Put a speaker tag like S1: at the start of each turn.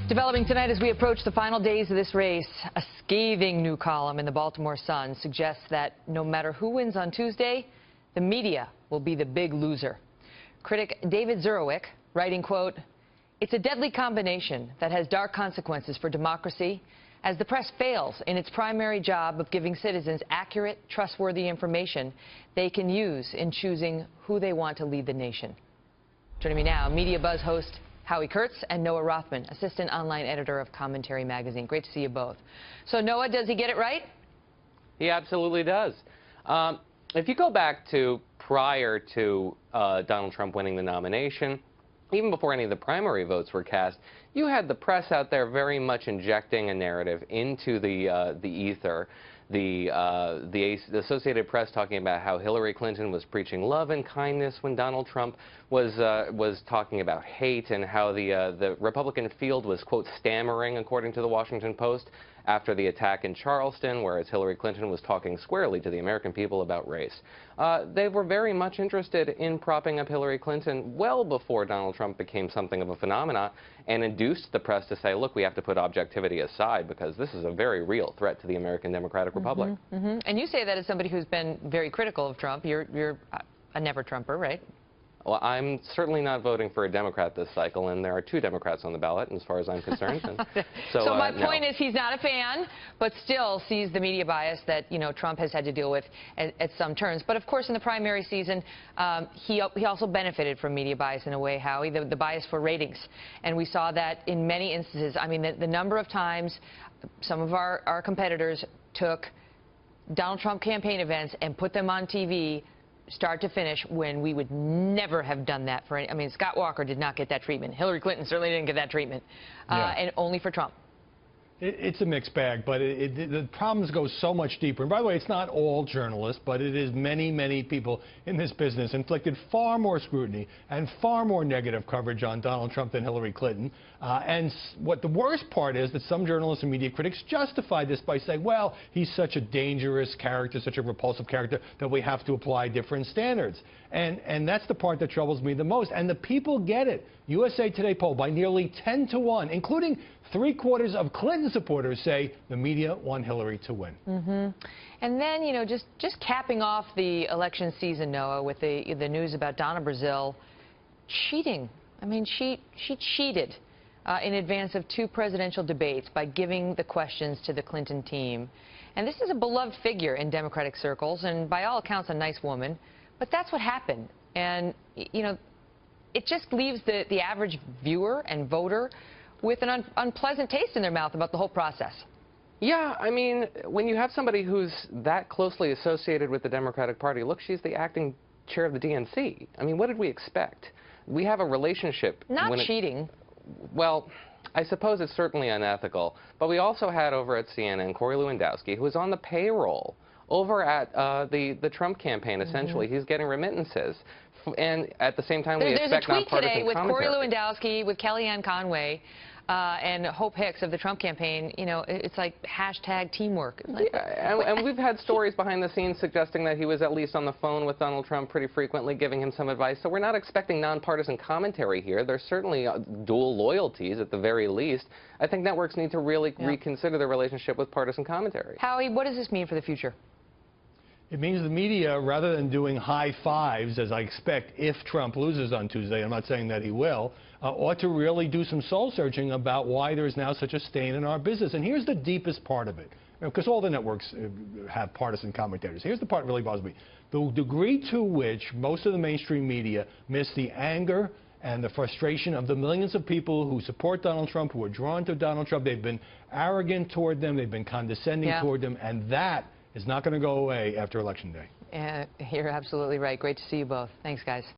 S1: Developing tonight as we approach the final days of this race, a scathing new column in the Baltimore Sun suggests that no matter who wins on Tuesday, the media will be the big loser. Critic David Zurowick writing, quote, "It's a deadly combination that has dark consequences for democracy as the press fails in its primary job of giving citizens accurate, trustworthy information they can use in choosing who they want to lead the nation." Joining me now, Media Buzz host Howie Kurtz and Noah Rothman, assistant online editor of Commentary Magazine. Great to see you both. So, Noah, does he get it right?
S2: He absolutely does. If you go back to prior to Donald Trump winning the nomination, even before any of the primary votes were cast, you had the press out there very much injecting a narrative into the ether. The Associated Press talking about how Hillary Clinton was preaching love and kindness when Donald Trump was talking about hate, and how the Republican field was, quote, stammering, according to the Washington Post, after the attack in Charleston, whereas Hillary Clinton was talking squarely to the American people about race. They were very much interested in propping up Hillary Clinton well before Donald Trump became something of a phenomenon, and induced the press to say, look, we have to put objectivity aside because this is a very real threat to the American Democratic Republic.
S1: And you say that as somebody who's been very critical of Trump. You're a never-Trumper, right?
S2: Well, I'm certainly not voting for a Democrat this cycle, and there are 2 Democrats on the ballot, as far as I'm concerned.
S1: So my point is he's not a fan, but still sees the media bias that, you know, Trump has had to deal with at some turns. But, of course, in the primary season, he also benefited from media bias in a way, Howie, the bias for ratings. And we saw that in many instances. I mean, the number of times some of our competitors took Donald Trump campaign events and put them on TV start to finish, when we would never have done that for any. I mean, Scott Walker did not get that treatment. Hillary Clinton certainly didn't get that treatment. And only for Trump.
S3: It's a mixed bag, but the problems go so much deeper. And by the way, it's not all journalists, but it is many, many people in this business inflicted far more scrutiny and far more negative coverage on Donald Trump than Hillary Clinton. And what the worst part is that some journalists and media critics justify this by saying, well, he's such a dangerous character, such a repulsive character, that we have to apply different standards. And that's the part that troubles me the most. And the people get it. USA Today poll by nearly 10 to 1, including 3/4 of Clinton supporters say the media want Hillary to win.
S1: And then, you know, just capping off the election season, Noah, with the news about Donna Brazile cheating. I mean, she cheated in advance of 2 presidential debates by giving the questions to the Clinton team. And this is a beloved figure in Democratic circles, and by all accounts a nice woman. But that's what happened. And, you know, it just leaves the average viewer and voter with an unpleasant taste in their mouth about the whole process.
S2: Yeah, I mean, when you have somebody who's that closely associated with the Democratic Party, look, she's the acting chair of the DNC. I mean, what did we expect? We have a relationship.
S1: Not cheating.
S2: Well, I suppose it's certainly unethical. But we also had over at CNN Corey Lewandowski, who was on the payroll over at the Trump campaign, essentially. He's getting remittances. And at the same time, we expect nonpartisan commentary.
S1: There's a tweet today with Corey Lewandowski, with Kellyanne Conway, and Hope Hicks of the Trump campaign. You know, it's like hashtag teamwork.
S2: Yeah, and we've had stories behind the scenes suggesting that he was at least on the phone with Donald Trump pretty frequently, giving him some advice. So we're not expecting nonpartisan commentary here. There's certainly dual loyalties at the very least. I think networks need to really reconsider their relationship with partisan commentary.
S1: Howie, what does this mean for the future?
S3: It means the media, rather than doing high fives, as I expect if Trump loses on Tuesday, I'm not saying that he will, ought to really do some soul-searching about why there is now such a stain in our business. And here's the deepest part of it, because all the networks have partisan commentators. Here's the part that really bothers me. The degree to which most of the mainstream media miss the anger and the frustration of the millions of people who support Donald Trump, who are drawn to Donald Trump. They've been arrogant toward them. They've been condescending toward them. And that is not going to go away after Election Day.
S1: You're absolutely right. Great to see you both. Thanks, guys.